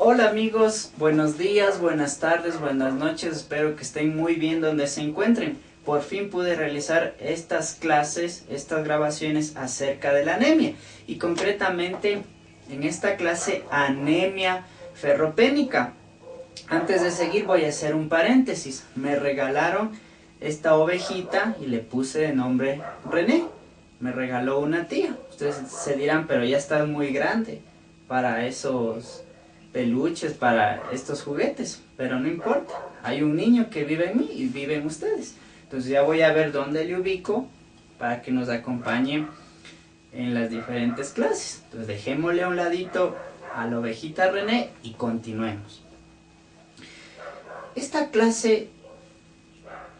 Hola amigos, buenos días, buenas tardes, buenas noches, espero que estén muy bien donde se encuentren. Por fin pude realizar estas clases, estas grabaciones acerca de la anemia y concretamente en esta clase anemia ferropénica. Antes de seguir voy a hacer un paréntesis. Me regalaron esta ovejita y le puse de nombre René. Me regaló una tía. Ustedes se dirán, pero ya está muy grande para esos peluches, para estos juguetes. Pero no importa. Hay un niño que vive en mí y vive en ustedes. Entonces ya voy a ver dónde le ubico para que nos acompañe en las diferentes clases. Entonces dejémosle a un ladito a la ovejita René y continuemos. Esta clase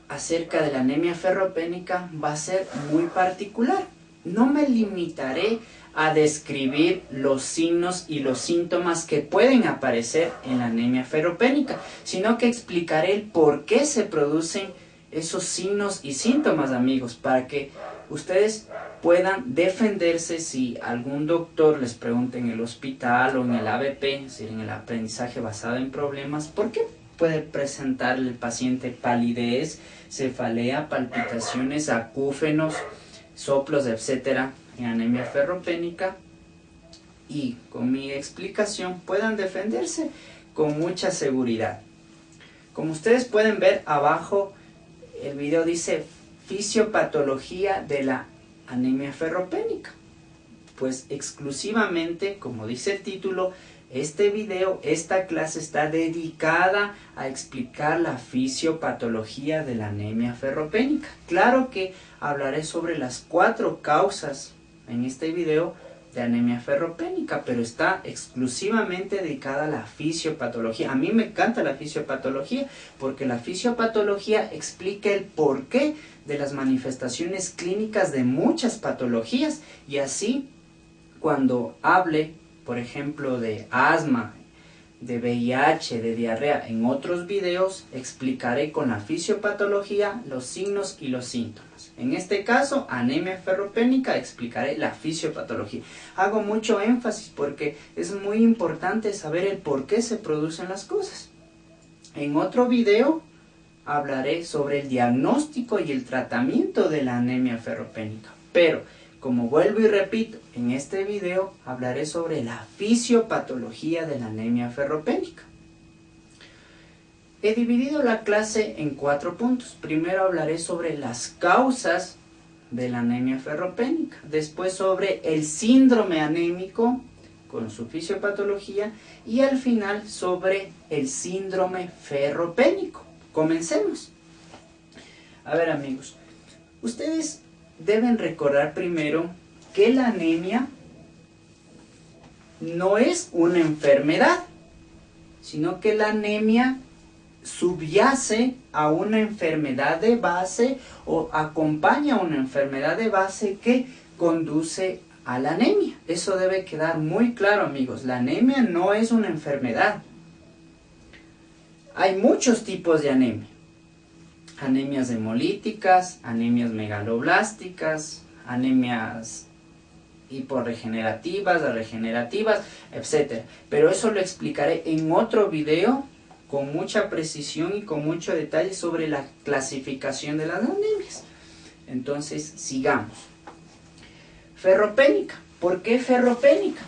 acerca de la anemia ferropénica va a ser muy particular. No me limitaré a describir los signos y los síntomas que pueden aparecer en la anemia ferropénica, sino que explicaré el por qué se producen esos signos y síntomas, amigos, para que ustedes puedan defenderse si algún doctor les pregunta en el hospital o en el ABP, es decir, en el aprendizaje basado en problemas, ¿por qué puede presentarle el paciente palidez, cefalea, palpitaciones, acúfenos, soplos, etcétera, en anemia ferropénica? Y con mi explicación puedan defenderse con mucha seguridad. Como ustedes pueden ver abajo, el video dice fisiopatología de la anemia ferropénica. Pues exclusivamente, como dice el título, este video, esta clase está dedicada a explicar la fisiopatología de la anemia ferropénica. Claro que hablaré sobre las 4 causas en este video de anemia ferropénica, pero está exclusivamente dedicada a la fisiopatología. A mí me encanta la fisiopatología porque la fisiopatología explica el porqué de las manifestaciones clínicas de muchas patologías y así cuando hable, por ejemplo, de asma, de VIH, de diarrea, en otros videos explicaré con la fisiopatología los signos y los síntomas. En este caso, anemia ferropénica, explicaré la fisiopatología. Hago mucho énfasis porque es muy importante saber el por qué se producen las cosas. En otro video hablaré sobre el diagnóstico y el tratamiento de la anemia ferropénica, pero como vuelvo y repito, en este video hablaré sobre la fisiopatología de la anemia ferropénica. He dividido la clase en 4 puntos. Primero hablaré sobre las causas de la anemia ferropénica, después sobre el síndrome anémico con su fisiopatología y al final sobre el síndrome ferropénico. Comencemos. A ver, amigos, ustedes deben recordar primero que la anemia no es una enfermedad, sino que la anemia subyace a una enfermedad de base o acompaña a una enfermedad de base que conduce a la anemia. Eso debe quedar muy claro, amigos. La anemia no es una enfermedad. Hay muchos tipos de anemia. Anemias hemolíticas, anemias megaloblásticas, anemias hiporregenerativas, regenerativas, etc. Pero eso lo explicaré en otro video con mucha precisión y con mucho detalle sobre la clasificación de las anemias. Entonces, sigamos. Ferropénica. ¿Por qué ferropénica?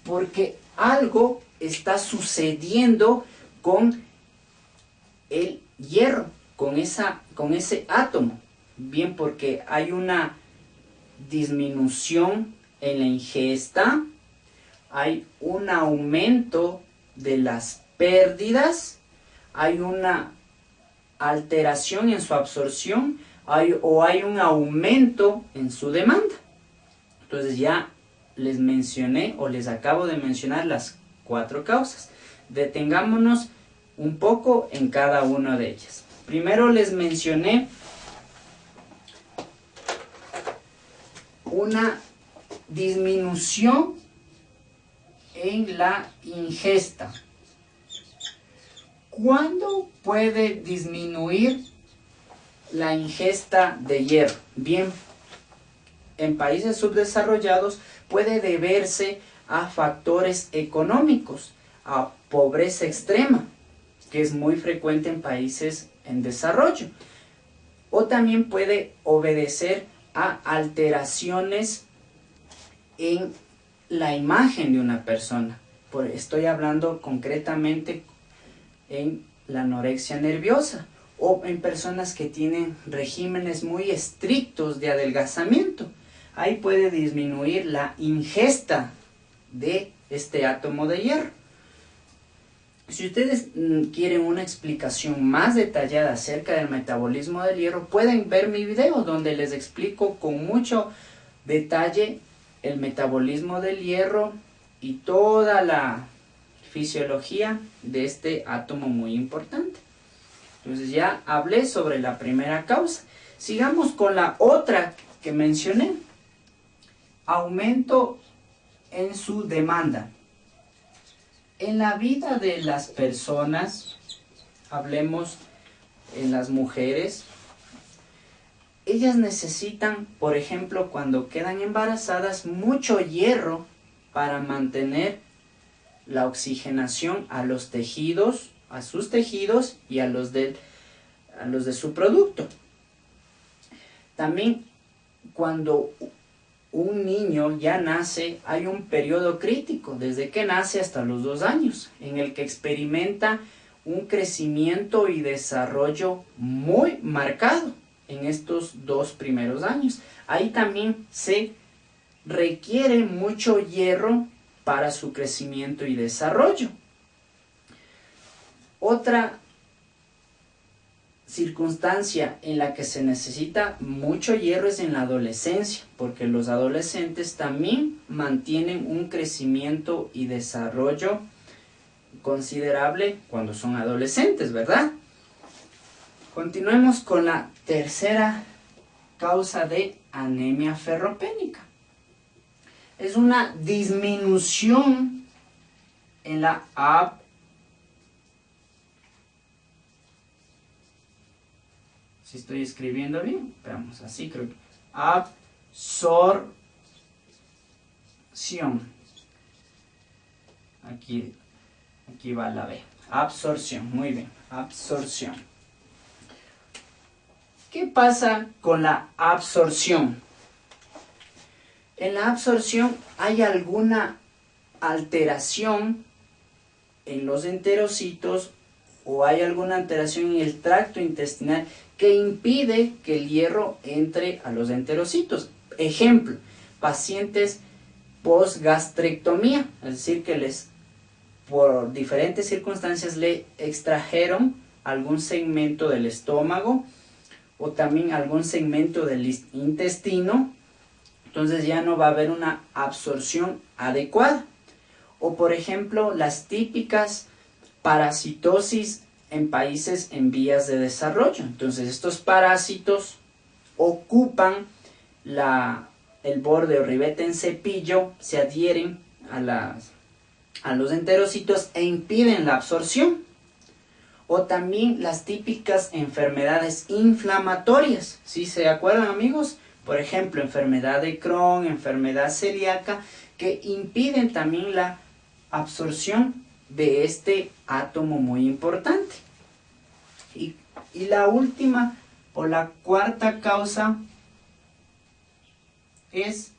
Porque algo está sucediendo con el hierro, con ese átomo. Bien, porque hay una disminución en la ingesta, hay un aumento de las pérdidas, hay una alteración en su absorción o hay un aumento en su demanda. Entonces ya les mencioné o les acabo de mencionar las 4 causas. Detengámonos un poco en cada una de ellas. Primero les mencioné una disminución en la ingesta. ¿Cuándo puede disminuir la ingesta de hierro? Bien, en países subdesarrollados puede deberse a factores económicos, a pobreza extrema, que es muy frecuente en países en desarrollo. O también puede obedecer a alteraciones en la imagen de una persona. Estoy hablando concretamente en la anorexia nerviosa o en personas que tienen regímenes muy estrictos de adelgazamiento. Ahí puede disminuir la ingesta de este átomo de hierro. Si ustedes quieren una explicación más detallada acerca del metabolismo del hierro, pueden ver mi video donde les explico con mucho detalle el metabolismo del hierro y toda la fisiología de este átomo muy importante. Entonces ya hablé sobre la primera causa. Sigamos con la otra que mencioné. Aumento en su demanda. En la vida de las personas, hablemos en las mujeres, ellas necesitan, por ejemplo, cuando quedan embarazadas, mucho hierro para mantener la oxigenación a los tejidos, a sus tejidos y a los de su producto. También cuando un niño ya nace, hay un periodo crítico, desde que nace hasta los 2 años, en el que experimenta un crecimiento y desarrollo muy marcado en estos 2 primeros años. Ahí también se requiere mucho hierro para su crecimiento y desarrollo. Otra circunstancia en la que se necesita mucho hierro es en la adolescencia, porque los adolescentes también mantienen un crecimiento y desarrollo considerable cuando son adolescentes, ¿verdad? Continuemos con la tercera causa de anemia ferropénica. Es una disminución en la si estoy escribiendo bien, veamos, así creo que absorción. Aquí va la B. Absorción, muy bien, absorción. ¿Qué pasa con la absorción? En la absorción hay alguna alteración en los enterocitos o hay alguna alteración en el tracto intestinal que impide que el hierro entre a los enterocitos. Ejemplo, pacientes post-gastrectomía, es decir, que por diferentes circunstancias le extrajeron algún segmento del estómago o también algún segmento del intestino. Entonces ya no va a haber una absorción adecuada. O por ejemplo, las típicas parasitosis en países en vías de desarrollo. Entonces estos parásitos ocupan el borde o ribete en cepillo, se adhieren a los enterocitos e impiden la absorción. O también las típicas enfermedades inflamatorias. ¿Sí se acuerdan, amigos? Por ejemplo, enfermedad de Crohn, enfermedad celíaca, que impiden también la absorción de este átomo muy importante. Y la última o la cuarta causa es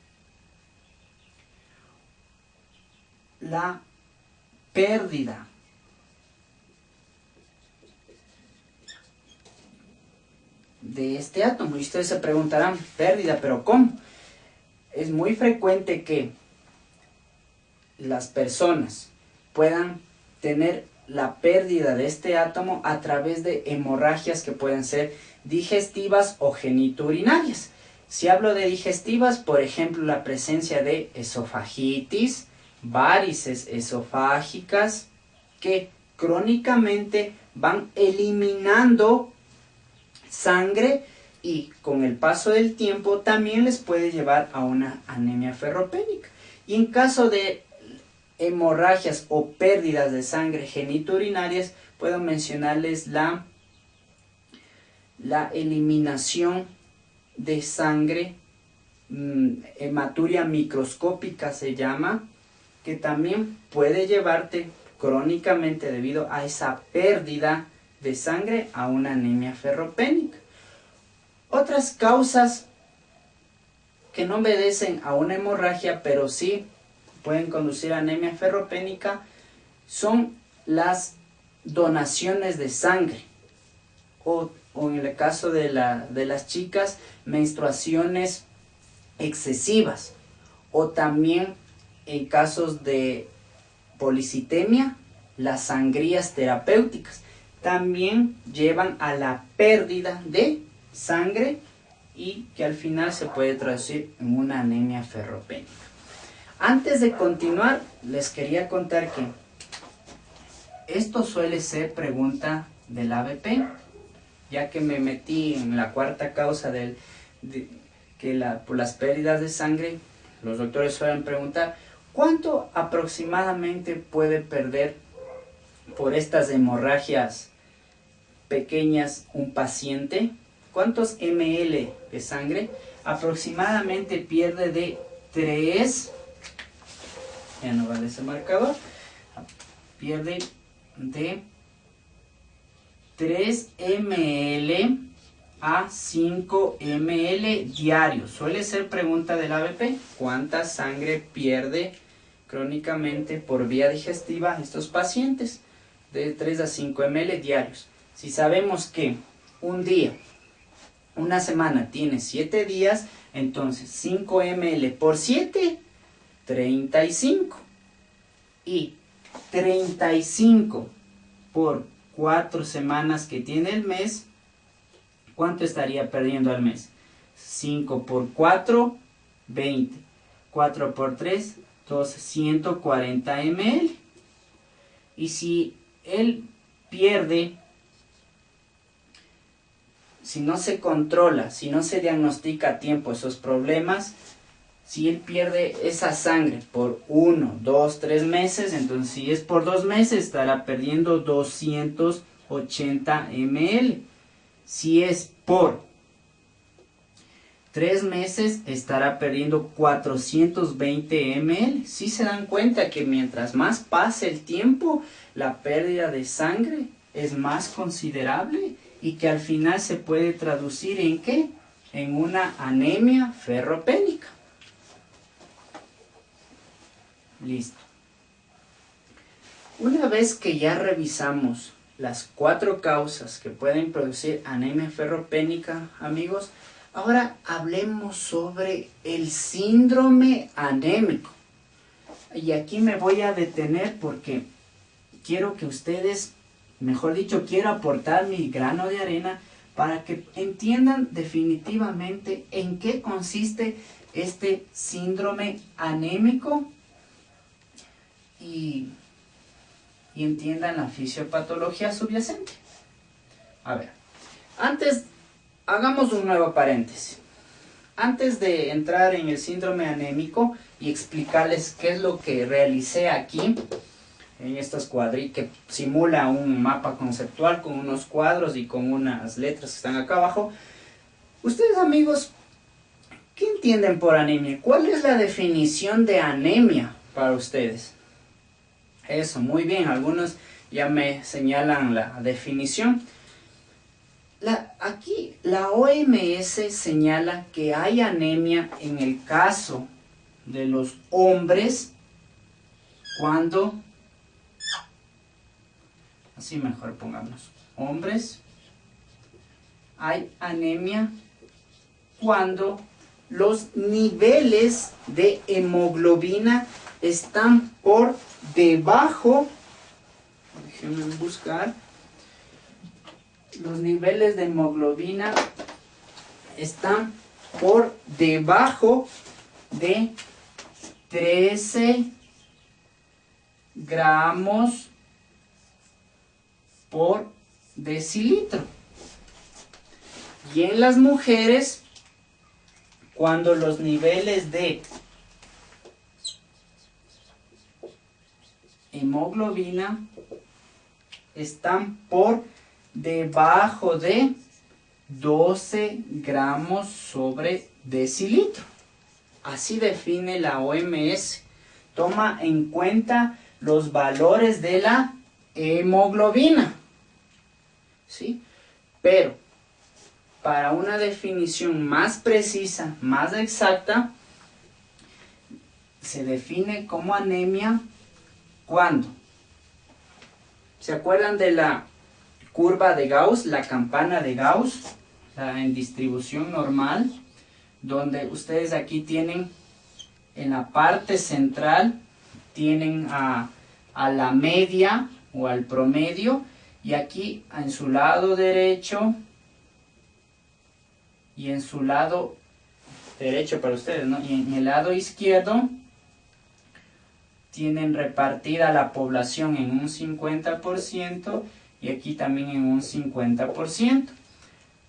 la pérdida de este átomo. Y ustedes se preguntarán, pérdida, ¿pero cómo? Es muy frecuente que las personas puedan tener la pérdida de este átomo a través de hemorragias que pueden ser digestivas o genitourinarias. Si hablo de digestivas, por ejemplo, la presencia de esofagitis, varices esofágicas, que crónicamente van eliminando sangre y con el paso del tiempo también les puede llevar a una anemia ferropénica. Y en caso de hemorragias o pérdidas de sangre genitourinarias, puedo mencionarles la eliminación de sangre, hematuria microscópica se llama, que también puede llevarte crónicamente debido a esa pérdida de sangre a una anemia ferropénica. Otras causas que no obedecen a una hemorragia, pero sí pueden conducir a anemia ferropénica, son las donaciones de sangre, o en el caso de las chicas, menstruaciones excesivas, o también en casos de policitemia, las sangrías terapéuticas también llevan a la pérdida de sangre y que al final se puede traducir en una anemia ferropénica. Antes de continuar, les quería contar que esto suele ser pregunta del ABP, ya que me metí en la cuarta causa por las pérdidas de sangre. Los doctores suelen preguntar, ¿cuánto aproximadamente puede perder por estas hemorragias pequeñas un paciente? ¿Cuántos ml de sangre? Aproximadamente pierde de 3, ya no vale ese marcador, pierde de 3 ml a 5 ml diarios. Suele ser pregunta del ABP, ¿cuánta sangre pierde crónicamente por vía digestiva estos pacientes? De 3 a 5 ml diarios. Si sabemos que un día, una semana tiene 7 días, entonces 5 ml por 7, 35. Y 35 por 4 semanas que tiene el mes, ¿cuánto estaría perdiendo al mes? 5 por 4, 20. 4 por 3, 12, 140 ml. Y si él pierde, si no se controla, si no se diagnostica a tiempo esos problemas, si él pierde esa sangre por 1, 2, 3 meses, entonces si es por 2 meses estará perdiendo 280 ml. Si es por 3 meses estará perdiendo 420 ml. Si se dan cuenta que mientras más pase el tiempo, la pérdida de sangre es más considerable y que al final se puede traducir en ¿qué? En una anemia ferropénica. Listo. Una vez que ya revisamos las 4 causas que pueden producir anemia ferropénica, amigos, ahora hablemos sobre el síndrome anémico. Y aquí me voy a detener porque quiero que ustedes, mejor dicho, quiero aportar mi grano de arena para que entiendan definitivamente en qué consiste este síndrome anémico y entiendan la fisiopatología subyacente. A ver, hagamos un nuevo paréntesis. Antes de entrar en el síndrome anémico y explicarles qué es lo que realicé aquí, en estos cuadritos, que simula un mapa conceptual con unos cuadros y con unas letras que están acá abajo. Ustedes, amigos, ¿qué entienden por anemia? ¿Cuál es la definición de anemia para ustedes? Eso, muy bien, algunos ya me señalan la definición. Aquí la OMS señala que hay anemia en el caso de los hombres cuando, así mejor pongámonos, hombres, hay anemia cuando los niveles de hemoglobina están por debajo, déjenme buscar, los niveles de hemoglobina están por debajo de 13 gramos por decilitro. Y en las mujeres, cuando los niveles de hemoglobina están por debajo de 12 gramos sobre decilitro. Así define la OMS. Toma en cuenta los valores de la hemoglobina. ¿Sí? Pero para una definición más precisa, más exacta, se define como anemia cuando. ¿Se acuerdan de la curva de Gauss, la campana de Gauss, en distribución normal, donde ustedes aquí tienen en la parte central, tienen a la media o al promedio, y aquí en su lado derecho y en su lado derecho para ustedes, ¿no? Y en el lado izquierdo tienen repartida la población en un 50% y aquí también en un 50%.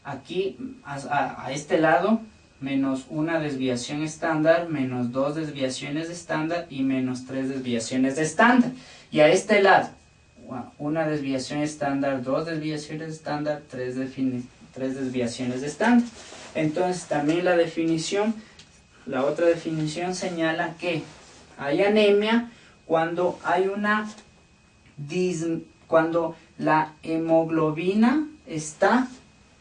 Aquí a este lado menos una desviación estándar, menos 2 desviaciones de estándar y menos 3 desviaciones de estándar. Y a este lado una desviación estándar, 2 desviaciones estándar, 3 desviaciones de estándar. Entonces también la otra definición señala que hay anemia cuando hay cuando la hemoglobina está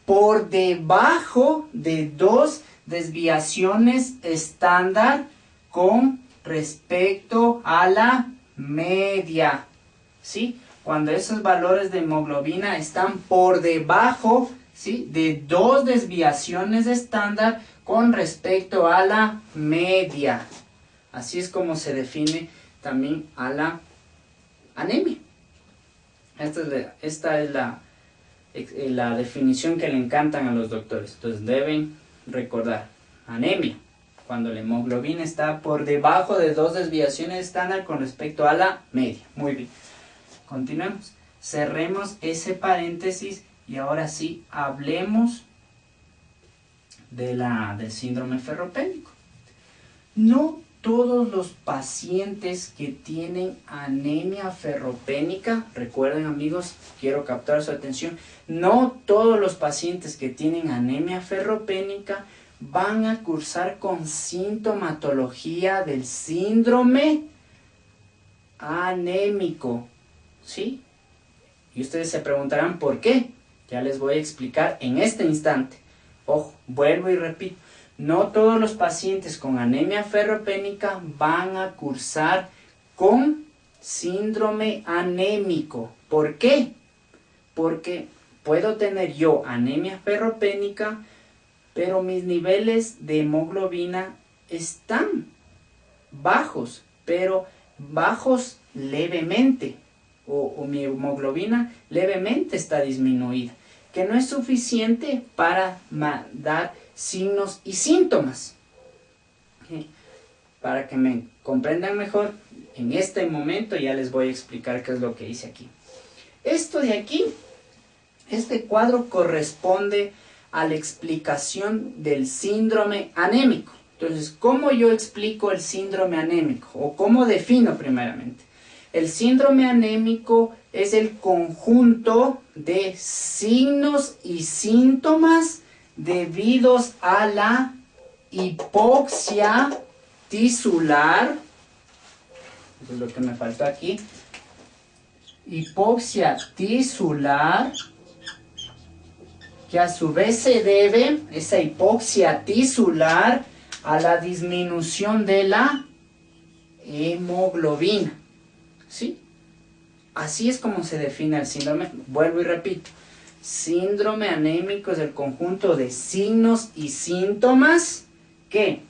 por debajo de 2 desviaciones estándar con respecto a la media. ¿Sí? Cuando esos valores de hemoglobina están por debajo, ¿sí?, de 2 desviaciones estándar con respecto a la media. Así es como se define también a la anemia. Esta es la definición que le encantan a los doctores. Entonces deben recordar: anemia cuando la hemoglobina está por debajo de 2 desviaciones estándar con respecto a la media. Muy bien. Continuemos. Cerremos ese paréntesis y ahora sí hablemos del síndrome ferropénico. No todos los pacientes que tienen anemia ferropénica, recuerden amigos, quiero captar su atención, no todos los pacientes que tienen anemia ferropénica van a cursar con sintomatología del síndrome anémico, ¿sí? Y ustedes se preguntarán por qué. Ya les voy a explicar en este instante. Ojo, vuelvo y repito. No todos los pacientes con anemia ferropénica van a cursar con síndrome anémico. ¿Por qué? Porque puedo tener yo anemia ferropénica, pero mis niveles de hemoglobina están bajos, pero bajos levemente, o mi hemoglobina levemente está disminuida, que no es suficiente para dar signos y síntomas. Para que me comprendan mejor, en este momento ya les voy a explicar qué es lo que hice aquí. Esto de aquí, este cuadro corresponde a la explicación del síndrome anémico. Entonces, ¿cómo yo explico el síndrome anémico? ¿O cómo defino primeramente? El síndrome anémico es el conjunto de signos y síntomas debidos a la hipoxia tisular. Eso es lo que me faltó aquí. Hipoxia tisular, que a su vez se debe, esa hipoxia tisular, a la disminución de la hemoglobina. ¿Sí? Así es como se define el síndrome. Vuelvo y repito. Síndrome anémico es el conjunto de signos y síntomas que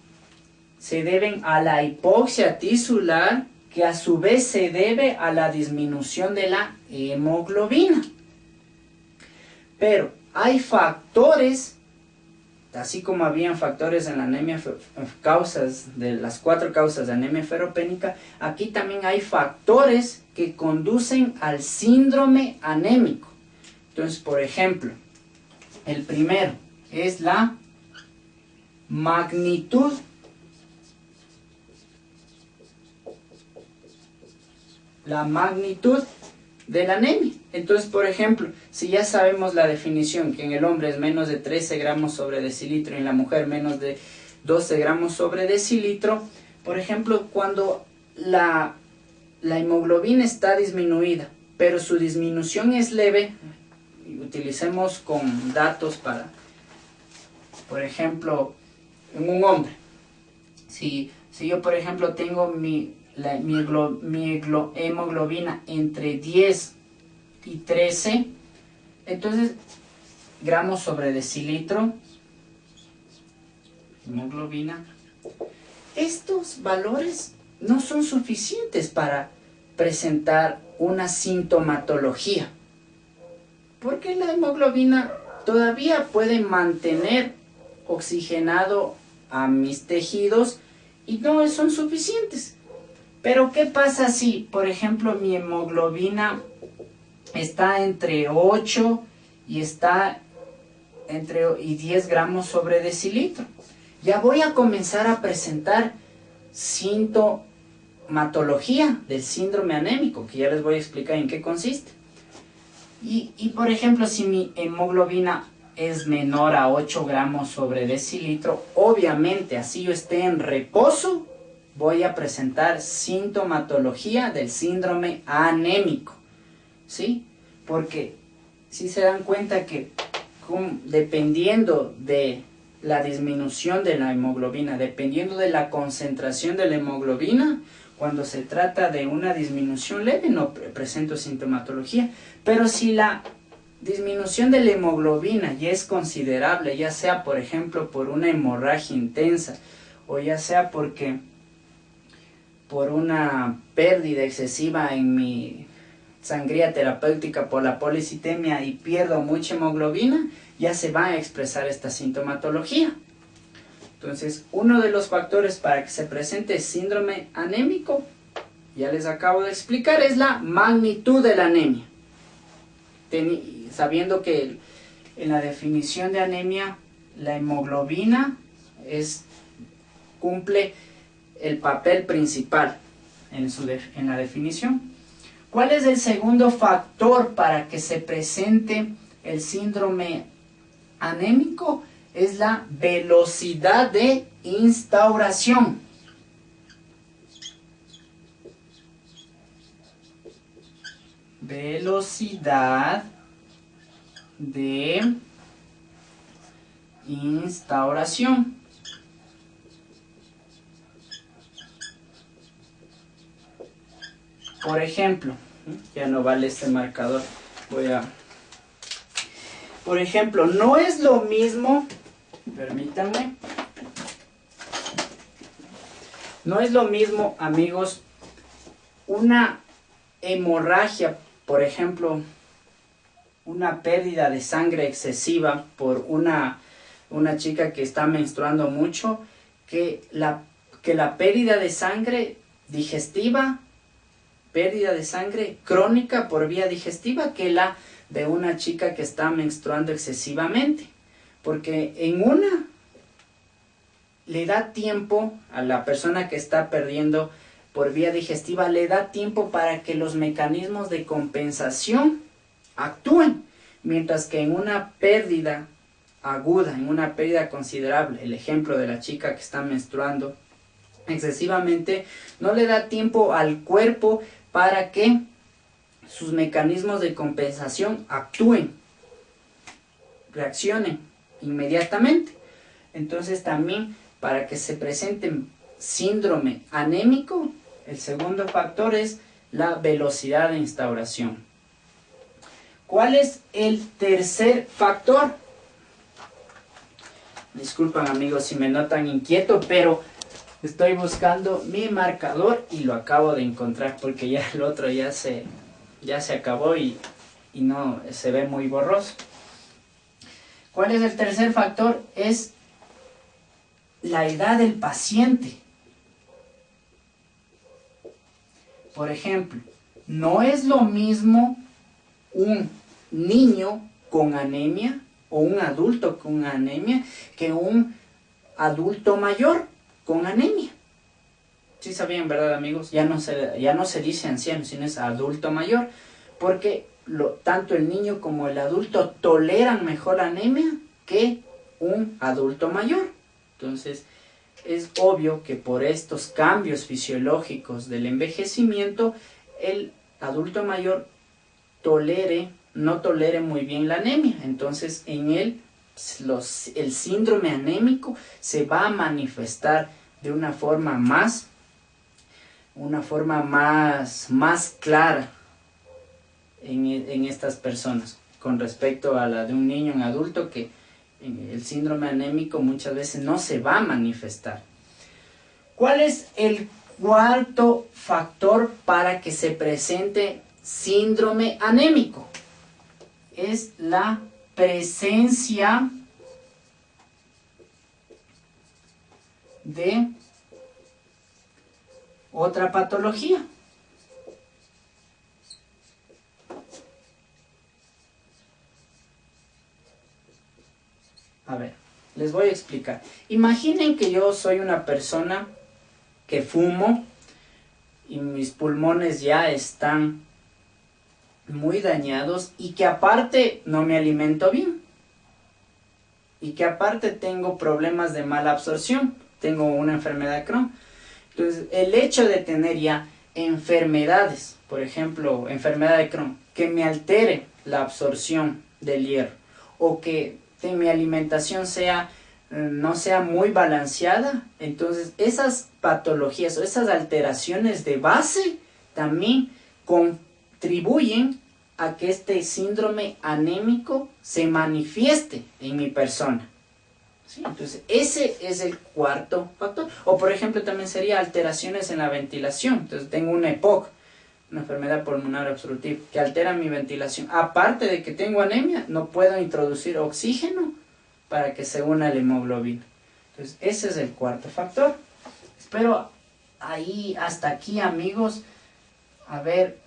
se deben a la hipoxia tisular, que a su vez se debe a la disminución de la hemoglobina. Pero hay factores, así como habían factores en la anemia, causas de las 4 causas de anemia ferropénica, aquí también hay factores que conducen al síndrome anémico. Entonces, por ejemplo, el primero es la magnitud de la anemia. Entonces, por ejemplo, si ya sabemos la definición, que en el hombre es menos de 13 gramos sobre decilitro y en la mujer menos de 12 gramos sobre decilitro, por ejemplo, cuando la la hemoglobina está disminuida, pero su disminución es leve. Utilicemos con datos para, por ejemplo, en un hombre. Si yo, por ejemplo, tengo mi hemoglobina entre 10 y 13, entonces gramos sobre decilitro, hemoglobina, estos valores no son suficientes para presentar una sintomatología, porque la hemoglobina todavía puede mantener oxigenado a mis tejidos y no son suficientes. Pero ¿qué pasa si, por ejemplo, mi hemoglobina está entre 8 y está y 10 gramos sobre decilitro? Ya voy a comenzar a presentar sintomatología del síndrome anémico, que ya les voy a explicar en qué consiste. Y por ejemplo, si mi hemoglobina es menor a 8 gramos sobre decilitro, obviamente, así yo esté en reposo, voy a presentar sintomatología del síndrome anémico, ¿sí? Porque si se dan cuenta que dependiendo de la disminución de la hemoglobina, dependiendo de la concentración de la hemoglobina, cuando se trata de una disminución leve no presento sintomatología, pero si la disminución de la hemoglobina ya es considerable, ya sea por ejemplo por una hemorragia intensa o ya sea por una pérdida excesiva en mi sangría terapéutica por la policitemia y pierdo mucha hemoglobina, ya se va a expresar esta sintomatología. Entonces, uno de los factores para que se presente síndrome anémico, ya les acabo de explicar, es la magnitud de la anemia. Sabiendo que en la definición de anemia, la hemoglobina cumple el papel principal en la definición. ¿Cuál es el segundo factor para que se presente el síndrome anémico? Es la velocidad de instauración. Velocidad de instauración. Por ejemplo, ya no vale este marcador, por ejemplo, no es lo mismo, permítanme, no es lo mismo, amigos, una hemorragia, por ejemplo, una pérdida de sangre excesiva por una chica que está menstruando mucho, que la pérdida de sangre digestiva, pérdida de sangre crónica por vía digestiva, que la de una chica que está menstruando excesivamente. Porque en una le da tiempo a la persona que está perdiendo por vía digestiva, le da tiempo para que los mecanismos de compensación actúen, mientras que en una pérdida aguda, en una pérdida considerable, el ejemplo de la chica que está menstruando excesivamente, no le da tiempo al cuerpo para que sus mecanismos de compensación actúen, reaccionen inmediatamente. Entonces también para que se presente síndrome anémico, el segundo factor es la velocidad de instauración. ¿Cuál es el tercer factor? Disculpan amigos si me notan inquieto, pero estoy buscando mi marcador y lo acabo de encontrar porque ya el otro ya se acabó y no se ve muy borroso. ¿Cuál es el tercer factor? Es la edad del paciente. Por ejemplo, no es lo mismo un niño con anemia o un adulto con anemia que un adulto mayor con anemia. ¿Sí sabían, verdad amigos? Ya no se dice anciano, sino es adulto mayor, porque tanto el niño como el adulto toleran mejor la anemia que un adulto mayor. Entonces, es obvio que por estos cambios fisiológicos del envejecimiento, el adulto mayor no tolere muy bien la anemia. Entonces en él el síndrome anémico se va a manifestar de una forma más clara en estas personas con respecto a la de un niño, un adulto, que el síndrome anémico muchas veces no se va a manifestar. ¿Cuál es el cuarto factor para que se presente síndrome anémico? Es la presencia de otra patología. A ver, les voy a explicar. Imaginen que yo soy una persona que fumo y mis pulmones ya están muy dañados y que aparte no me alimento bien. Y que aparte tengo problemas de mala absorción. Tengo una enfermedad de Crohn. Entonces, el hecho de tener ya enfermedades, por ejemplo, enfermedad de Crohn, que me altere la absorción del hierro, o que mi alimentación no sea muy balanceada, entonces esas patologías o esas alteraciones de base también contribuyen a que este síndrome anémico se manifieste en mi persona. ¿Sí? Entonces ese es el cuarto factor. O por ejemplo también sería alteraciones en la ventilación. Entonces tengo una EPOC, una enfermedad pulmonar obstructiva, que altera mi ventilación. Aparte de que tengo anemia, no puedo introducir oxígeno para que se una la hemoglobina. Entonces ese es el cuarto factor. Espero ahí hasta aquí, amigos, haber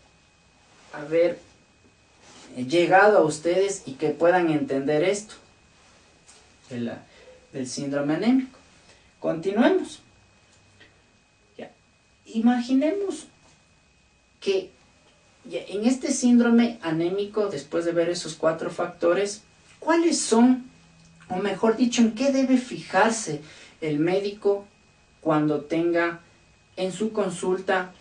llegado a ustedes y que puedan entender esto del síndrome anémico. Continuemos. Ya. Imaginemos que en este síndrome anémico, después de ver esos cuatro factores, ¿cuáles son, o mejor dicho, en qué debe fijarse el médico cuando tenga en su consulta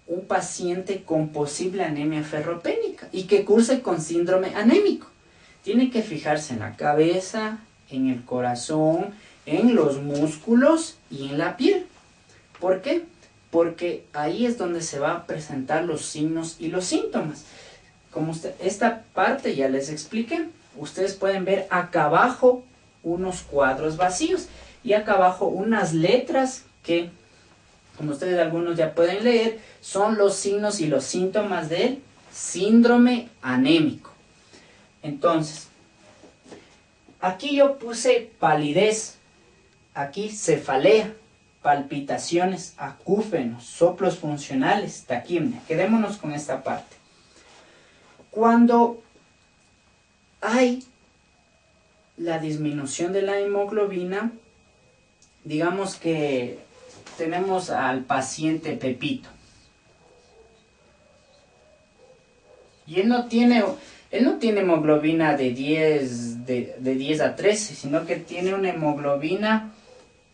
un paciente con posible anemia ferropénica y que curse con síndrome anémico? Tiene que fijarse en la cabeza, en el corazón, en los músculos y en la piel. ¿Por qué? Porque ahí es donde se van a presentar los signos y los síntomas. Como esta parte ya les expliqué, ustedes pueden ver acá abajo unos cuadros vacíos y acá abajo unas letras que, como ustedes algunos ya pueden leer, son los signos y los síntomas del síndrome anémico. Entonces, aquí yo puse palidez, aquí cefalea, palpitaciones, acúfenos, soplos funcionales, taquimia. Quedémonos con esta parte. Cuando hay la disminución de la hemoglobina, digamos que tenemos al paciente Pepito. Y él no tiene hemoglobina de 10 a 13, sino que tiene una hemoglobina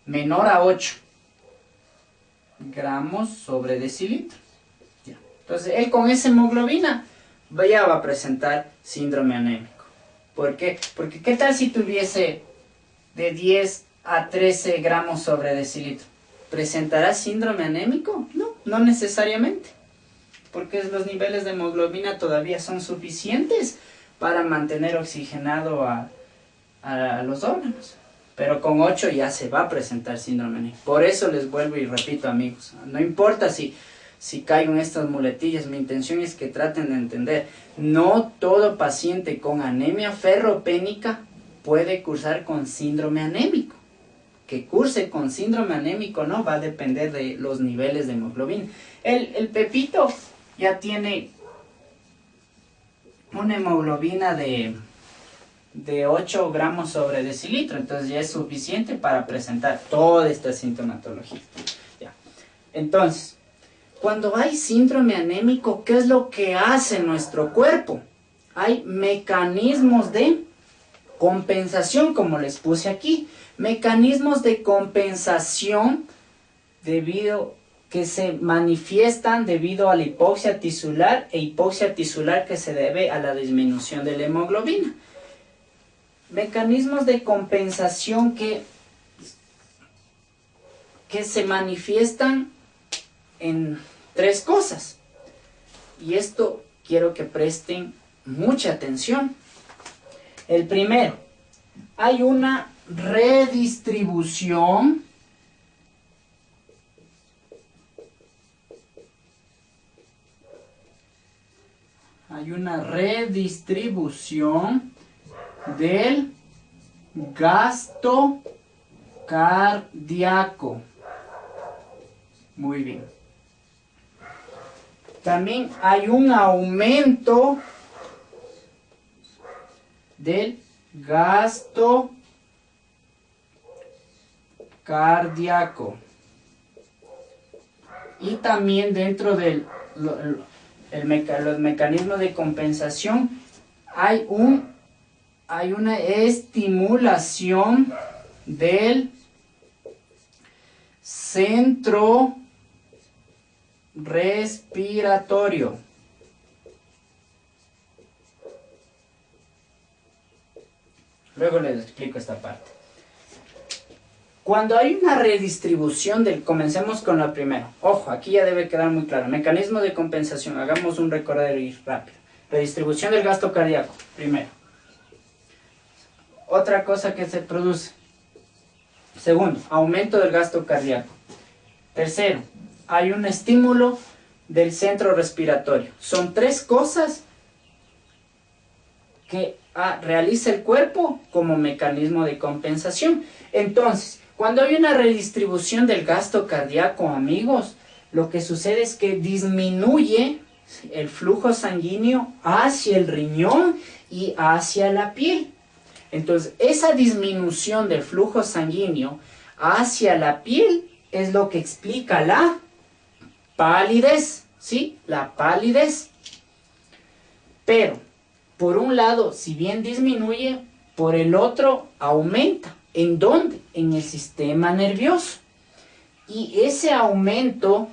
menor a 8 gramos sobre decilitro. Ya. Entonces, él con esa hemoglobina ya va a presentar síndrome anémico. ¿Por qué? Porque ¿qué tal si tuviese de 10 a 13 gramos sobre decilitro? ¿Presentará síndrome anémico? No, no necesariamente. Porque los niveles de hemoglobina todavía son suficientes para mantener oxigenado a los órganos. Pero con 8 ya se va a presentar síndrome anémico. Por eso les vuelvo y repito, amigos, no importa si caigo en estas muletillas, mi intención es que traten de entender, no todo paciente con anemia ferropénica puede cursar con síndrome anémico. Que curse con síndrome anémico no va a depender de los niveles de hemoglobina. El Pepito ya tiene una hemoglobina de 8 gramos sobre decilitro, entonces ya es suficiente para presentar toda esta sintomatología. Ya. Entonces, cuando hay síndrome anémico, ¿qué es lo que hace nuestro cuerpo? Hay mecanismos de Compensación, como les puse aquí. Mecanismos de compensación que se manifiestan debido a la hipoxia tisular e hipoxia tisular que se debe a la disminución de la hemoglobina. Mecanismos de compensación que se manifiestan en tres cosas. Y esto quiero que presten mucha atención. El primero, hay una redistribución del gasto cardíaco. Muy bien. También hay un aumento del gasto cardíaco. Y también dentro de los mecanismos de compensación hay una estimulación del centro respiratorio. Luego les explico esta parte. Cuando hay una redistribución comencemos con la primera. Ojo, aquí ya debe quedar muy claro. Mecanismo de compensación. Hagamos un recorrido rápido. Redistribución del gasto cardíaco, primero. Otra cosa que se produce. Segundo, aumento del gasto cardíaco. Tercero, hay un estímulo del centro respiratorio. Son tres cosas que realiza el cuerpo como mecanismo de compensación. Entonces, cuando hay una redistribución del gasto cardíaco, amigos, lo que sucede es que disminuye el flujo sanguíneo hacia el riñón y hacia la piel. Entonces, esa disminución del flujo sanguíneo hacia la piel es lo que explica la palidez, ¿sí? La palidez. Pero, por un lado, si bien disminuye, por el otro aumenta. ¿En dónde? En el sistema nervioso. Y ese aumento,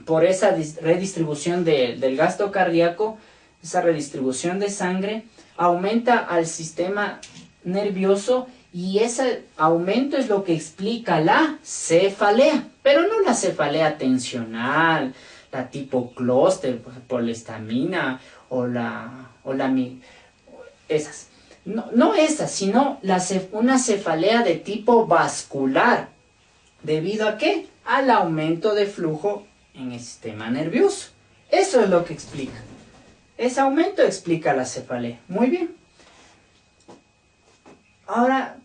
por esa redistribución del gasto cardíaco, esa redistribución de sangre, aumenta al sistema nervioso y ese aumento es lo que explica la cefalea. Pero no la cefalea tensional, la tipo clúster, por la histamina esas. No esas, sino una cefalea de tipo vascular. ¿Debido a qué? Al aumento de flujo en el sistema nervioso. Eso es lo que explica. Ese aumento explica la cefalea. Muy bien. Ahora,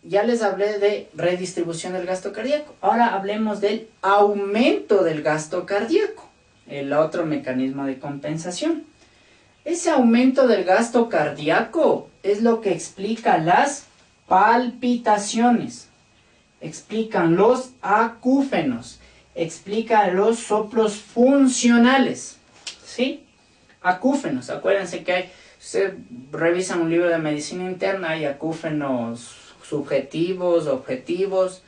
ya les hablé de redistribución del gasto cardíaco. Ahora hablemos del aumento del gasto cardíaco. El otro mecanismo de compensación. Ese aumento del gasto cardíaco es lo que explica las palpitaciones, explican los acúfenos, explican los soplos funcionales, ¿sí? Acúfenos, acuérdense que ustedes revisan un libro de medicina interna, hay acúfenos subjetivos, objetivos.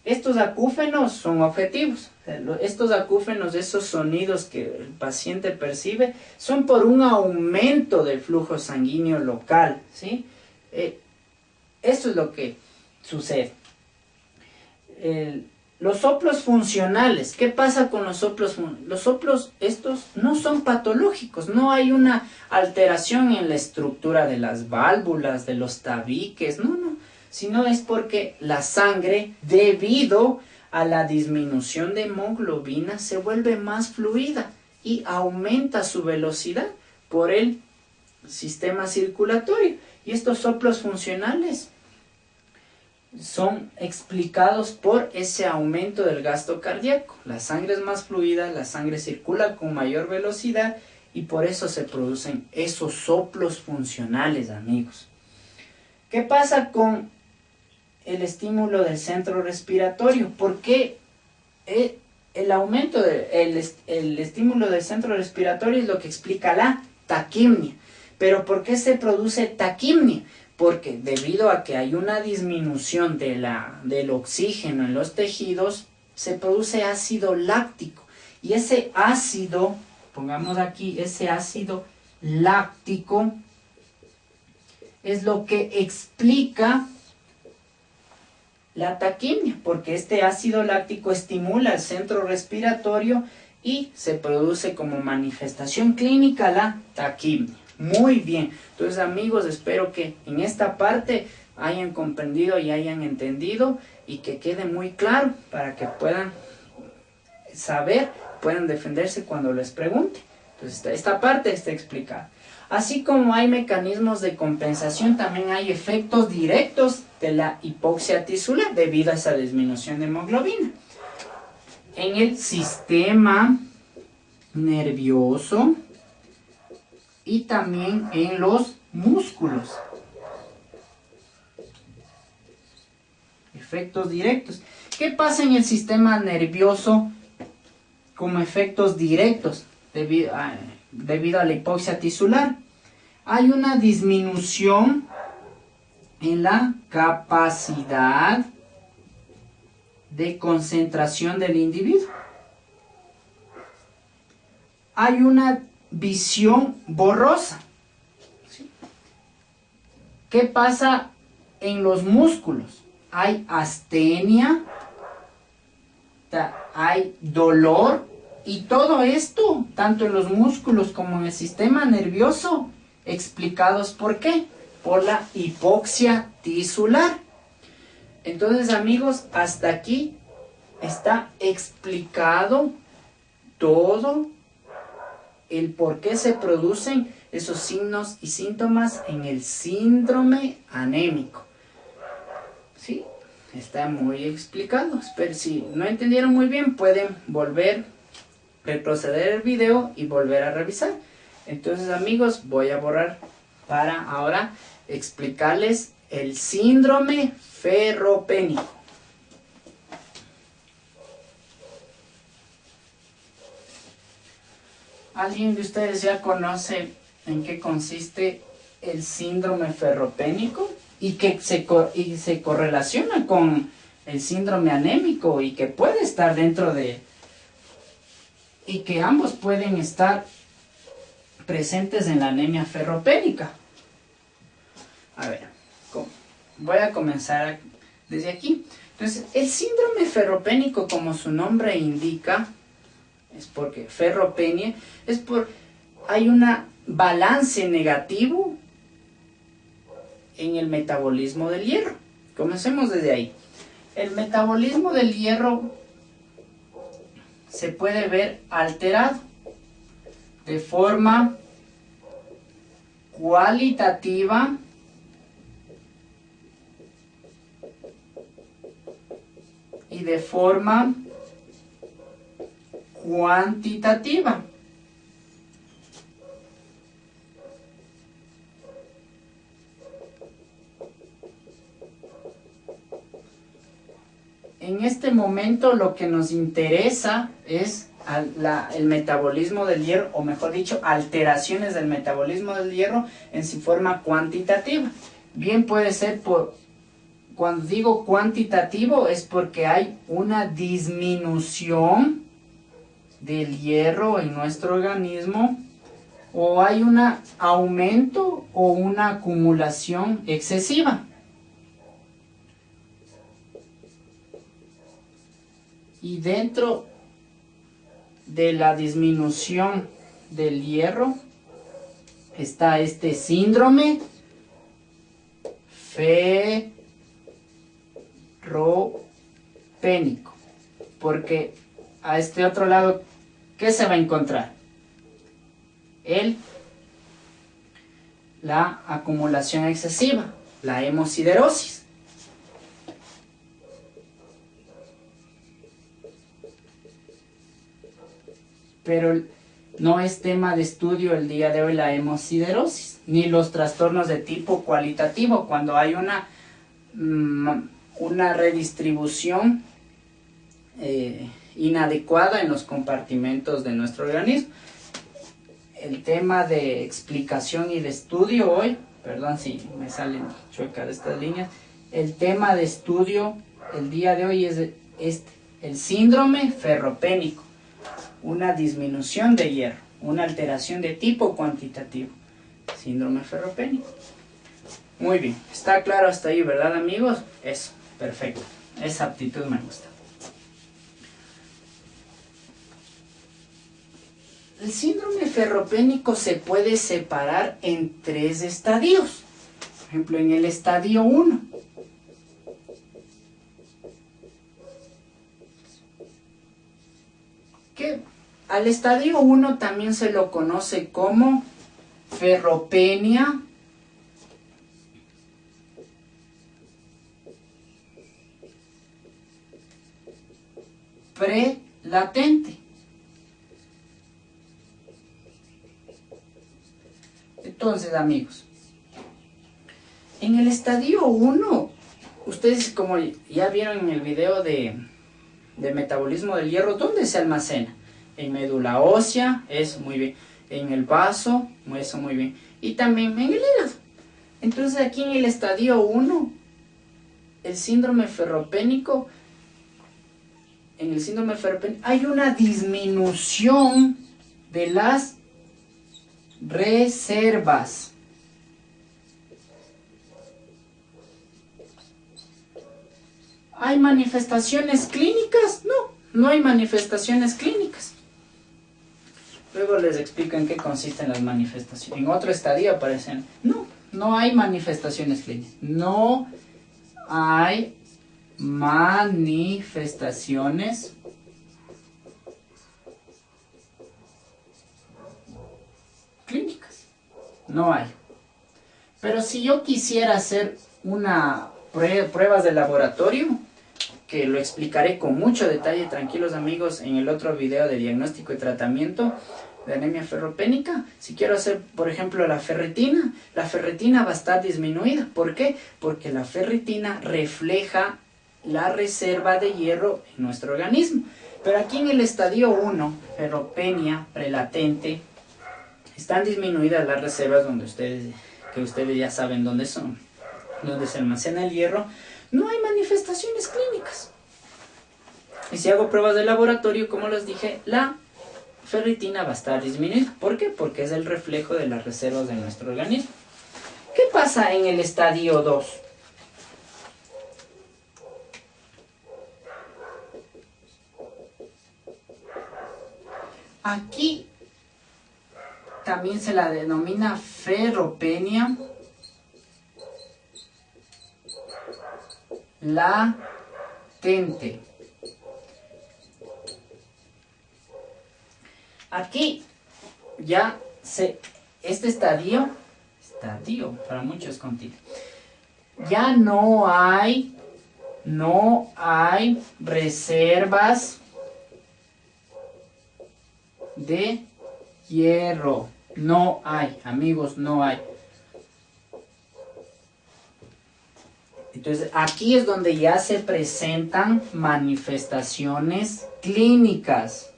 Estos acúfenos son objetivos. Estos acúfenos, esos sonidos que el paciente percibe, son por un aumento del flujo sanguíneo local, ¿sí? Esto es lo que sucede. Los soplos funcionales, ¿qué pasa con los soplos? Los soplos, estos no son patológicos, no hay una alteración en la estructura de las válvulas, de los tabiques, no, sino es porque la sangre, debido a la disminución de hemoglobina, se vuelve más fluida y aumenta su velocidad por el sistema circulatorio. Y estos soplos funcionales son explicados por ese aumento del gasto cardíaco. La sangre es más fluida, la sangre circula con mayor velocidad y por eso se producen esos soplos funcionales, amigos. ¿Qué pasa con el estímulo del centro respiratorio? ¿Por qué el aumento el estímulo del centro respiratorio es lo que explica la taquimia? Pero ¿por qué se produce taquimnia? Porque debido a que hay una disminución del oxígeno en los tejidos, se produce ácido láctico. Y ese ácido, pongamos aquí, ese ácido láctico es lo que explica la taquimia, porque este ácido láctico estimula el centro respiratorio y se produce como manifestación clínica la taquimnia. Muy bien, entonces amigos, espero que en esta parte hayan comprendido y hayan entendido y que quede muy claro para que puedan saber, puedan defenderse cuando les pregunte. Entonces esta parte está explicada. Así como hay mecanismos de compensación, también hay efectos directos de la hipoxia tisular debido a esa disminución de hemoglobina. En el sistema nervioso y también en los músculos. Efectos directos. ¿Qué pasa en el sistema nervioso como efectos directos debido a la hipoxia tisular? Hay una disminución en la capacidad de concentración del individuo. Hay una visión borrosa. ¿Sí? ¿Qué pasa en los músculos? Hay astenia, hay dolor, y todo esto, tanto en los músculos como en el sistema nervioso, explicados ¿por qué? Por la hipoxia tisular. Entonces amigos, hasta aquí está explicado todo el por qué se producen esos signos y síntomas en el síndrome anémico. ¿Sí? Está muy explicado. Pero si no entendieron muy bien, pueden retroceder el video y volver a revisar. Entonces amigos, voy a borrar para ahora explicarles el síndrome ferropénico. ¿Alguien de ustedes ya conoce en qué consiste el síndrome ferropénico? Y que se correlaciona con el síndrome anémico y que puede estar dentro de... y que ambos pueden estar presentes en la anemia ferropénica. A ver, voy a comenzar desde aquí. Entonces, el síndrome ferropénico, como su nombre indica, es porque ferropenia, hay un balance negativo en el metabolismo del hierro. Comencemos desde ahí. El metabolismo del hierro se puede ver alterado de forma cualitativa y de forma cuantitativa. En este momento lo que nos interesa es el metabolismo del hierro, o mejor dicho, alteraciones del metabolismo del hierro en su forma cuantitativa. Bien puede ser cuando digo cuantitativo es porque hay una disminución del hierro en nuestro organismo, o hay un aumento o una acumulación excesiva. Y dentro de la disminución del hierro está este síndrome ferropénico. Porque a este otro lado, ¿qué se va a encontrar? La acumulación excesiva, la hemosiderosis. Pero no es tema de estudio el día de hoy la hemosiderosis, ni los trastornos de tipo cualitativo, cuando hay una redistribución inadecuada en los compartimentos de nuestro organismo. el tema de explicación y de estudio hoy, perdón si me salen chuecas estas líneas, el tema de estudio el día de hoy es este, el síndrome ferropénico, una disminución de hierro, una alteración de tipo cuantitativo, síndrome ferropénico. Muy bien, está claro hasta ahí, ¿verdad, amigos? Eso, perfecto, esa aptitud me gusta. El síndrome ferropénico se puede separar en 3 estadios. Por ejemplo, en el estadio 1. Que al estadio 1 también se lo conoce como ferropenia prelatente. Entonces, amigos, en el estadio 1, ustedes como ya vieron en el video de metabolismo del hierro, ¿dónde se almacena? En médula ósea, eso muy bien. En el vaso, eso muy bien. Y también en el hígado. Entonces aquí en el estadio 1, el síndrome ferropénico, en el síndrome ferropénico hay una disminución de las reservas. ¿Hay manifestaciones clínicas? No, no hay manifestaciones clínicas. Luego les explico en qué consisten las manifestaciones. En otro estadio aparecen. No, no hay manifestaciones clínicas. No hay manifestaciones clínicas. No hay. Pero si yo quisiera hacer una pruebas de laboratorio, que lo explicaré con mucho detalle, tranquilos amigos, en el otro video de diagnóstico y tratamiento de anemia ferropénica. Si quiero hacer, por ejemplo, la ferritina va a estar disminuida. ¿Por qué? Porque la ferritina refleja la reserva de hierro en nuestro organismo. Pero aquí en el estadio 1, ferropenia prelatente, están disminuidas las reservas que ustedes ya saben dónde son, donde se almacena el hierro. No hay manifestaciones clínicas. Y si hago pruebas de laboratorio, como les dije, la ferritina va a estar disminuida. ¿Por qué? Porque es el reflejo de las reservas de nuestro organismo. ¿Qué pasa en el estadio 2? Aquí también se la denomina ferropenia latente. Aquí ya este estadio para muchos contigo, ya no hay reservas de hierro. No hay, amigos, no hay. Entonces, aquí es donde ya se presentan manifestaciones clínicas.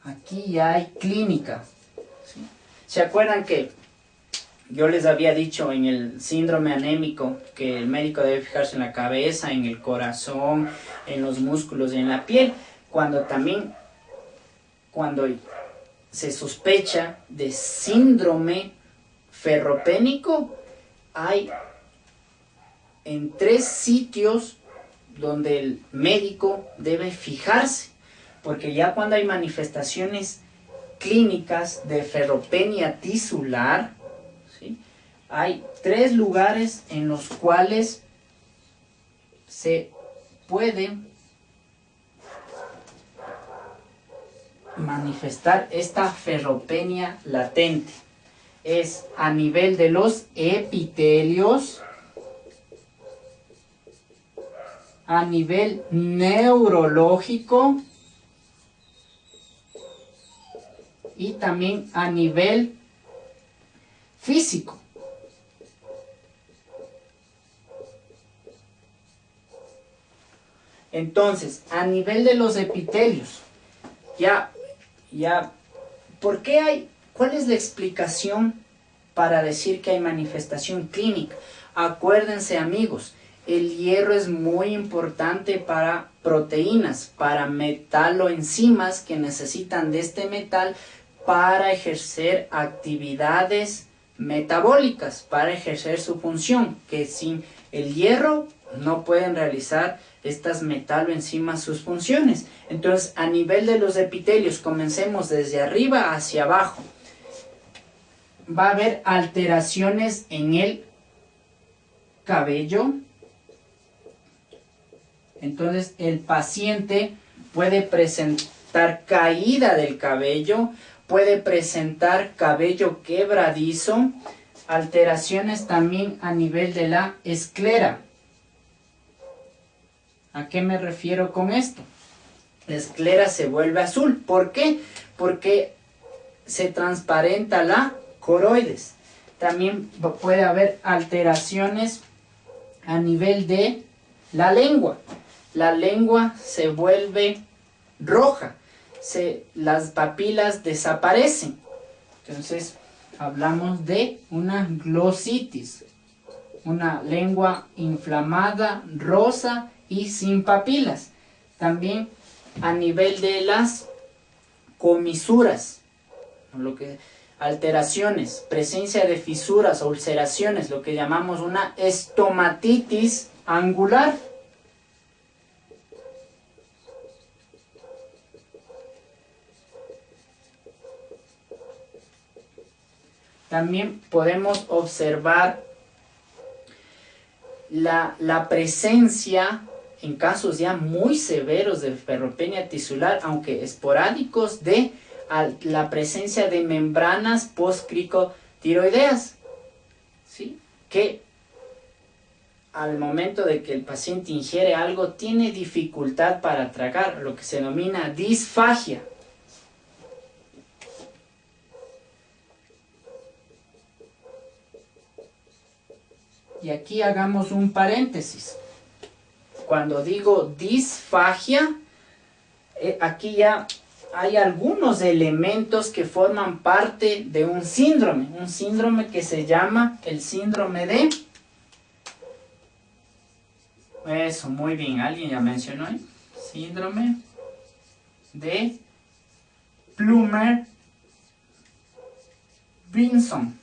Aquí ya hay clínica. ¿Sí? ¿Se acuerdan que yo les había dicho en el síndrome anémico que el médico debe fijarse en la cabeza, en el corazón, en los músculos y en la piel? Cuando se sospecha de síndrome ferropénico, hay en 3 sitios donde el médico debe fijarse, porque ya cuando hay manifestaciones clínicas de ferropenia tisular, ¿sí?, hay 3 lugares en los cuales se puede manifestar esta ferropenia latente. Es a nivel de los epitelios, a nivel neurológico y también a nivel físico. Entonces, a nivel de los epitelios, ¿por qué hay? ¿Cuál es la explicación para decir que hay manifestación clínica? Acuérdense, amigos, el hierro es muy importante para proteínas, para metaloenzimas que necesitan de este metal para ejercer actividades metabólicas, para ejercer su función, que sin el hierro no pueden realizar estas metaloenzimas sus funciones. Entonces, a nivel de los epitelios, comencemos desde arriba hacia abajo. Va a haber alteraciones en el cabello. Entonces, el paciente puede presentar caída del cabello, puede presentar cabello quebradizo, alteraciones también a nivel de la esclera. ¿A qué me refiero con esto? La esclera se vuelve azul. ¿Por qué? Porque se transparenta la coroides. También puede haber alteraciones a nivel de la lengua. La lengua se vuelve roja. Las papilas desaparecen. Entonces, hablamos de una glositis. Una lengua inflamada, rosa y sin papilas. También a nivel de las comisuras, alteraciones, presencia de fisuras o ulceraciones, lo que llamamos una estomatitis angular. También podemos observar la presencia, en casos ya muy severos de ferropenia tisular, aunque esporádicos, de la presencia de membranas postcricotiroideas, ¿sí? Que al momento de que el paciente ingiere algo tiene dificultad para tragar, lo que se denomina disfagia. Y aquí hagamos un paréntesis. Cuando digo disfagia, aquí ya hay algunos elementos que forman parte de un síndrome que se llama el síndrome de... Eso, muy bien, alguien ya mencionó, ¿eh? Síndrome de Plummer-Vinson.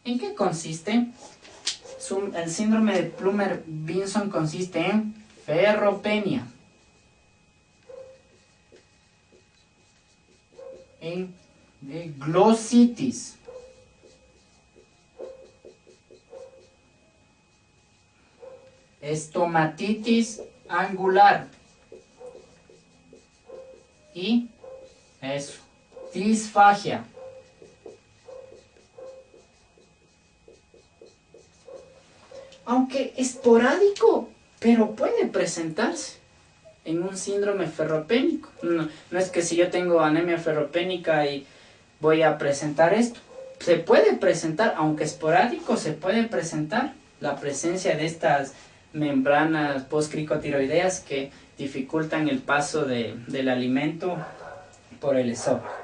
¿En qué consiste? El síndrome de Plummer-Vinson consiste en ferropenia, en glositis, estomatitis angular y eso, disfagia. Aunque esporádico, pero puede presentarse en un síndrome ferropénico. No es que si yo tengo anemia ferropénica y voy a presentar esto. Se puede presentar, aunque esporádico, se puede presentar la presencia de estas membranas postcricotiroideas que dificultan el paso del alimento por el esófago.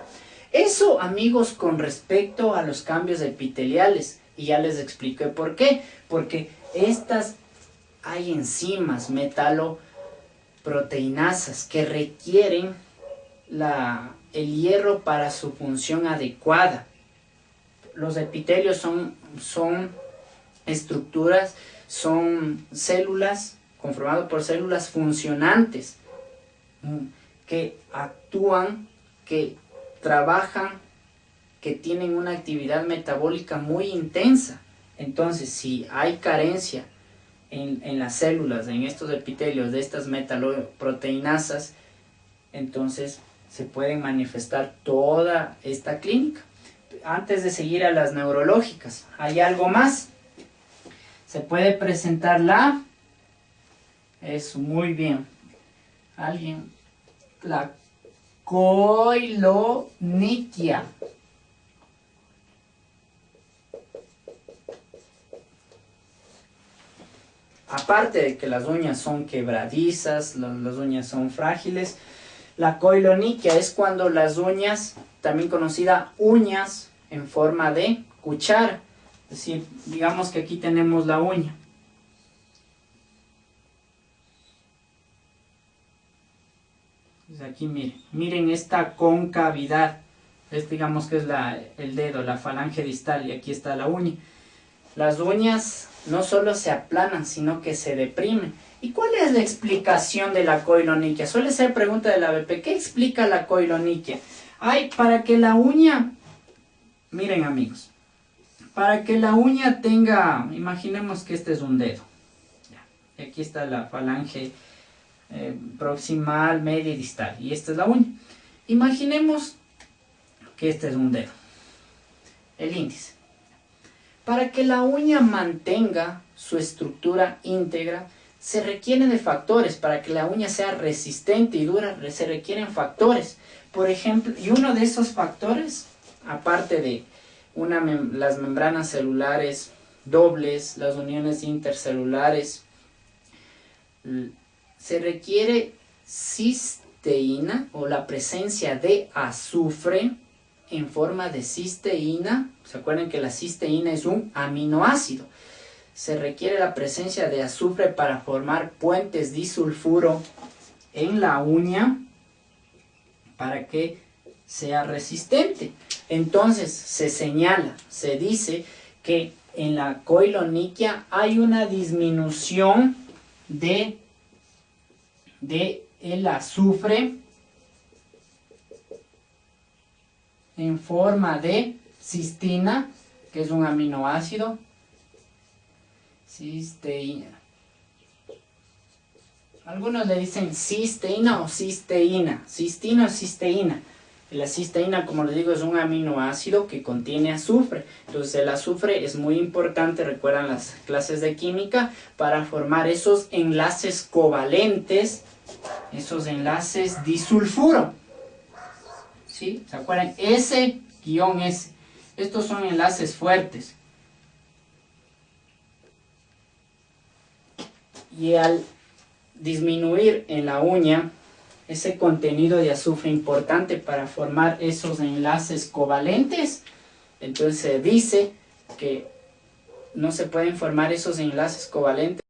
Eso, amigos, con respecto a los cambios epiteliales. Y ya les expliqué por qué. Porque hay enzimas metaloproteinasas que requieren el hierro para su función adecuada. Los epitelios son estructuras, son células conformadas por células funcionantes que actúan, que trabajan, que tienen una actividad metabólica muy intensa. Entonces, si hay carencia en las células, en estos epitelios de estas metaloproteinasas, entonces se pueden manifestar toda esta clínica. Antes de seguir a las neurológicas, hay algo más. Se puede presentar eso, muy bien. La coiloniquia. aparte de que las uñas son quebradizas, las uñas son frágiles, la coilonychia es cuando las uñas, también conocida uñas en forma de cuchara, es decir, digamos que aquí tenemos la uña. Pues aquí miren esta concavidad, digamos que es el dedo, la falange distal, y aquí está la uña. Las uñas no solo se aplanan, sino que se deprimen. ¿Y cuál es la explicación de la coilonychia? Suele ser pregunta de la BP. ¿Qué explica la coilonychia? Para que la uña, miren amigos, para que la uña tenga, imaginemos que este es un dedo. Y aquí está la falange proximal, media y distal. Y esta es la uña. Imaginemos que este es un dedo, el índice. Para que la uña mantenga su estructura íntegra, se requieren de factores. Para que la uña sea resistente y dura, se requieren factores. Por ejemplo, y uno de esos factores, aparte de las membranas celulares dobles, las uniones intercelulares, se requiere cisteína o la presencia de azufre en forma de cisteína. ¿Se acuerdan que la cisteína es un aminoácido? Se requiere la presencia de azufre para formar puentes disulfuro en la uña para que sea resistente. Entonces se señala, se dice que en la coilonychia hay una disminución de el azufre en forma de cistina, que es un aminoácido, cisteína. Algunos le dicen cisteína o cisteína, cistina o cisteína. La cisteína, como les digo, es un aminoácido que contiene azufre. Entonces el azufre es muy importante, recuerdan las clases de química, para formar esos enlaces covalentes, esos enlaces disulfuro. ¿Sí? ¿Se acuerdan? S-S. Estos son enlaces fuertes. Y al disminuir en la uña ese contenido de azufre importante para formar esos enlaces covalentes, entonces se dice que no se pueden formar esos enlaces covalentes